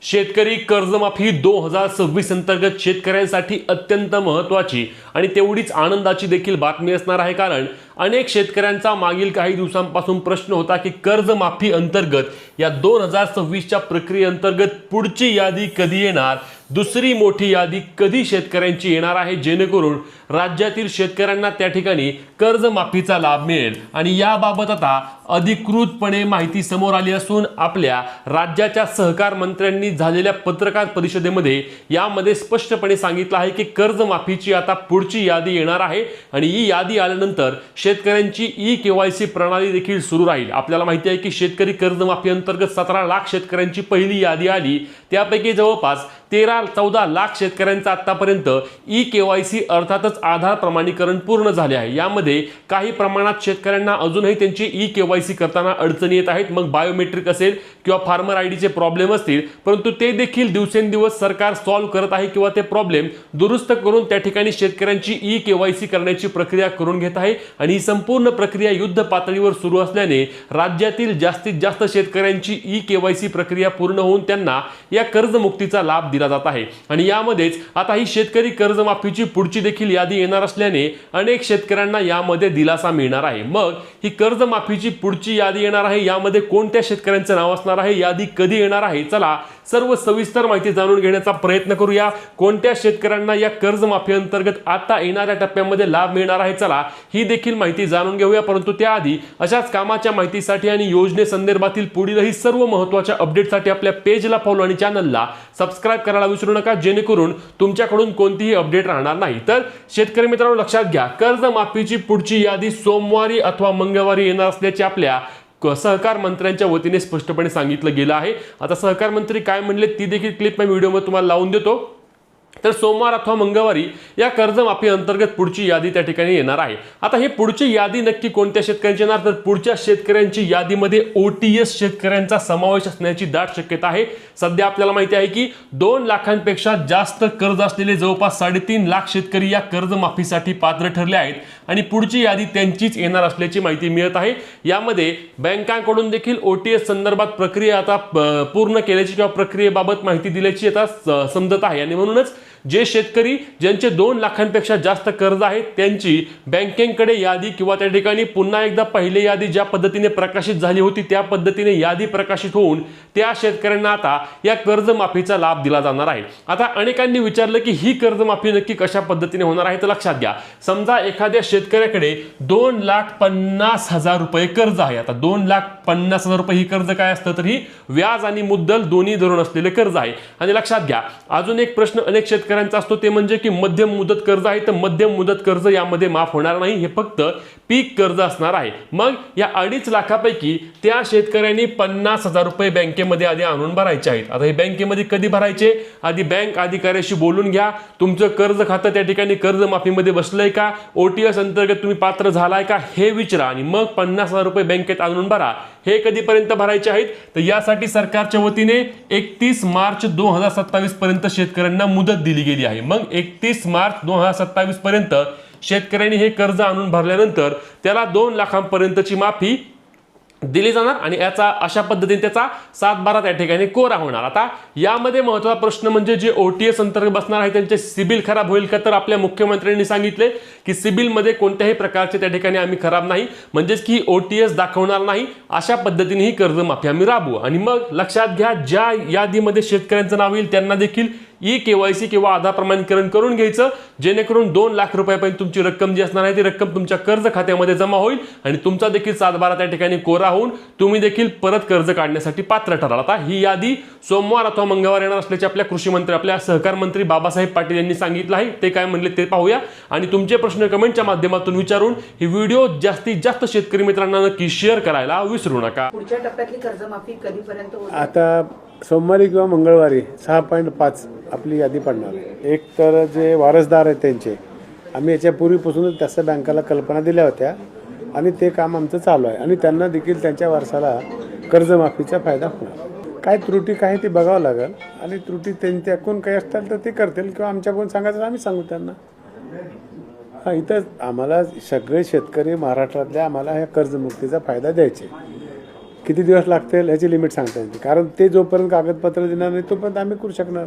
शेतकरी कर्जमाफी 2026 अंतर्गत शेतकऱ्यांसाठी अत्यंत महत्त्वाची आणि तेवढीच आनंदाची देखील बातमी असणार आहे। कारण अनेक शेतकऱ्यांचा मागील काही दिवसांपासून प्रश्न होता की कर्जमाफी अंतर्गत या 2026 च्या प्रक्रियेअंतर्गत पुढची यादी कधी येणार, दुसरी मोठी यादी कधी शेतकऱ्यांची येणार आहे, जेणेकरून राज्यातील शेतकऱ्यांना त्या ठिकाणी कर्जमाफीचा लाभ मिळेल। आणि याबाबत आता अधिकृतपणे माहिती समोर आली असून आपल्या राज्याच्या सहकार मंत्र्यांनी झालेल्या पत्रकार परिषदेमध्ये यामध्ये स्पष्टपणे सांगितलं आहे की कर्जमाफीची आता पुढची यादी येणार आहे आणि ही यादी आल्यानंतर शेतकऱ्यांची ई-केवायसी प्रणाली देखील सुरू राहील। आपल्याला माहिती आहे की शेतकरी कर्जमाफी अंतर्गत 17 लाख शेतकऱ्यांची पहिली यादी आली, त्यापैकी जवळपास 13-14 लाख शेतकऱ्यांचा आतापर्यंत ई-केवायसी अर्थातच आधार प्रमाणीकरण पूर्ण झाले आहे। यामध्ये काही प्रमाणात शेतकऱ्यांना अजूनही त्यांची ई-केवायसी करताना अडचणी येत आहेत, मग बायोमेट्रिक असेल किंवा फार्मर आयडीचे प्रॉब्लेम असतील, परंतु ते देखील दिवसेंदिवस सरकार सॉल्व्ह करत आहे किंवा ते प्रॉब्लेम दुरुस्त करून त्या ठिकाणी शेतकऱ्यांची ई-केवायसी करण्याची प्रक्रिया करून घेत आहे। आणि ही संपूर्ण प्रक्रिया युद्ध पातळीवर सुरू असल्याने राज्यातील जास्तीत जास्त शेतकऱ्यांची ई-केवायसी प्रक्रिया पूर्ण होऊन त्यांना या कर्जमुक्तीचा लाभ दिला जात आहे। आणि यामध्येच आता ही शेतकरी कर्जमाफीची पुढची देखील यादी येणार असल्याने अनेक शेतकऱ्यांना यामध्ये दिलासा मिळणार आहे। मग ही कर्जमाफीची पुढची यादी येणार आहे, यामध्ये कोणत्या शेतकऱ्यांचं नाव असणार आहे, यादी कधी येणार आहे, चला सर्व सविस्तर माहिती जाणून घेण्याचा प्रयत्न करूया। कोणत्या शेतकऱ्यांना या कर्जमाफी अंतर्गत आता येणाऱ्या टप्प्यामध्ये लाभ मिळणार आहे, चला ही देखील माहिती जाणून घेऊया। परंतु त्याआधी अशाच कामाच्या माहितीसाठी आणि योजनेसंदर्भातील पुढीलही सर्व महत्त्वाच्या अपडेटसाठी आपल्या पेजला फॉलो आणि चॅनलला सबस्क्राइब करायला विसरू नका, जेणेकरून तुमच्याकडून कोणतीही अपडेट राहणार नाही। तर शेतकरी मित्रांनो लक्षात घ्या, कर्जमाफीची पुढची यादी सोमवारी अथवा मंगळवारी येणार असल्याचे आपल्या सहकार मंत्र्यांच्या वतीने स्पष्टपणे सांगितलं गेलं आहे। आता सहकार मंत्री काय म्हणले ती देखील क्लिप मी व्हिडिओमध्ये तुम्हाला लावून देतो। तर सोमवार अथवा मंगळवारी या कर्जमाफी अंतर्गत पुढची यादी त्या ठिकाणी येणार आहे। आता ही पुढची यादी नक्की कोणत्या शेतकऱ्यांची येणार, तर पुढच्या शेतकऱ्यांची यादीमध्ये OTS शेतकऱ्यांचा समावेश असण्याची दाट शक्यता आहे। सध्या आपल्याला माहिती आहे की 2 लाखांपेक्षा जास्त कर्ज असलेले जवळपास 3.5 लाख शेतकरी या कर्जमाफीसाठी पात्र ठरले आहेत आणि पुढची यादी त्यांचीच येणार असल्याची माहिती मिळत आहे। यामध्ये बँकांकडून देखील OTS संदर्भात प्रक्रिया आता पूर्ण केल्याची किंवा प्रक्रियेबाबत माहिती दिल्याची आता समजत आहे। आणि म्हणूनच जे शेतकरी ज्यांचे 2 लाखांपेक्षा जास्त कर्ज आहे त्यांची बँकेकडे यादी किंवा त्या ठिकाणी पुन्हा एकदा पहिली यादी ज्या पद्धतीने प्रकाशित झाली होती त्या पद्धतीने यादी प्रकाशित होऊन त्या शेतकऱ्यांना आता या कर्जमाफीचा लाभ दिला जाणार आहे। आता अनेकांनी विचारलं की ही कर्जमाफी नक्की कशा पद्धतीने होणार आहे, तर लक्षात घ्या, समजा एखाद्या शेतकऱ्याकडे 2,50,000 रुपये कर्ज आहे। आता 2,50,000 रुपये ही कर्ज काय असतं, तर ही व्याज आणि मुद्दल दोन्ही धरून असलेले कर्ज आहे। आणि लक्षात घ्या, अजून एक प्रश्न अनेक शेतकऱ्यांचा असतो ते म्हणजे की मध्यम मुदत कर्ज आहे, तर मध्यम मुदत कर्ज यामध्ये माफ होणार नाही, हे फक्त पीक कर्ज असणार आहे। मग या 2.5 लाखापैकी त्या शेतकऱ्यांनी 50,000 रुपये बँकेमध्ये आधी आणून भरायचे आहेत। आता हे बँकेमध्ये कधी भरायचे, आधी बँक अधिकाऱ्याशी बोलून घ्या, तुमचं कर्ज खातं त्या ठिकाणी कर्जमाफीमध्ये बसलंय का, OTS अंतर्गत तुम्ही पात्र झालाय का हे विचारा आणि मग 50,000 रुपये बँकेत आणून भरा। हे कधीपर्यंत भरायचे आहेत, तर यासाठी सरकारच्या वतीने 31 मार्च 2027 पर्यंत शेतकऱ्यांना मुदत दिली गेली आहे। मग 31 मार्च 2027 पर्यंत शेतकऱ्यांनी हे कर्ज आणून भरल्यानंतर त्याला 2 लाखांपर्यंतची माफी दिली जाणार आणि याचा अशा पद्धतीने त्याचा 7/12 त्या ठिकाणी कोरा होणार। आता यामध्ये महत्त्वाचा प्रश्न म्हणजे जे OTS अंतर्गत बसणार आहे त्यांचे सिबिल खराब होईल का, तर आपल्या मुख्यमंत्र्यांनी सांगितले की सिबिल मध्ये कोणत्याही प्रकारचे त्या ठिकाणी आम्ही खराब नाही, म्हणजेच की OTS दाखवणार नाही, अशा पद्धतीने ही कर्जमाफी आम्ही राबवू। आणि मग लक्षात घ्या, ज्या यादीमध्ये शेतकऱ्यांचं नाव येईल त्यांना देखील ई-केवायसी किंवा आधार प्रमाणीकरण करून घ्यायचं, जेणेकरून 2 लाख रुपयापर्यंत तुमची रक्कम जी असणार आहे ती रक्कम तुमच्या कर्ज खात्यामध्ये जमा होईल आणि तुमचा देखील 7/12 त्या ठिकाणी कोरा होऊन तुम्ही देखील परत कर्ज काढण्यासाठी पात्र ठराल। आता ही यादी सोमवार अथवा मंगळवार येणार असल्याचे आपल्या कृषी मंत्री आपल्या सहकार मंत्री बाबासाहेब पाटील यांनी सांगितलं आहे। ते काय म्हणले ते पाहूया आणि तुमचे प्रश्न कमेंटच्या माध्यमातून विचारून ही व्हिडिओ जास्तीत जास्त शेतकरी मित्रांना नक्की शेअर करायला विसरू नका। पुढच्या टप्प्यातली कर्जमाफी कधीपर्यंत होईल? आता सोमवारी किंवा मंगळवारी 6.5 आपली यादी पडणार आहे। एक तर जे वारसदार आहेत त्यांचे आम्ही याच्यापूर्वीपासूनच त्याच्या बँकाला कल्पना दिल्या होत्या आणि ते काम आमचं चालू आहे आणि त्यांना देखील त्यांच्या वारसाला कर्जमाफीचा फायदा होणार। काय त्रुटी काय ते बघावं लागेल आणि त्रुटी त्यांच्याकडून काही असतील तर ते करतील किंवा आमच्याकडून सांगायचं आम्ही सांगू त्यांना। हां, इथं आम्हाला सगळे शेतकरी महाराष्ट्रातले आम्हाला ह्या कर्जमुक्तीचा फायदा द्यायचे। किती दिवस लागतील याची लिमिट सांगता येते, कारण ते जोपर्यंत कागदपत्र देणार नाही तोपर्यंत आम्ही करू शकणार नाही.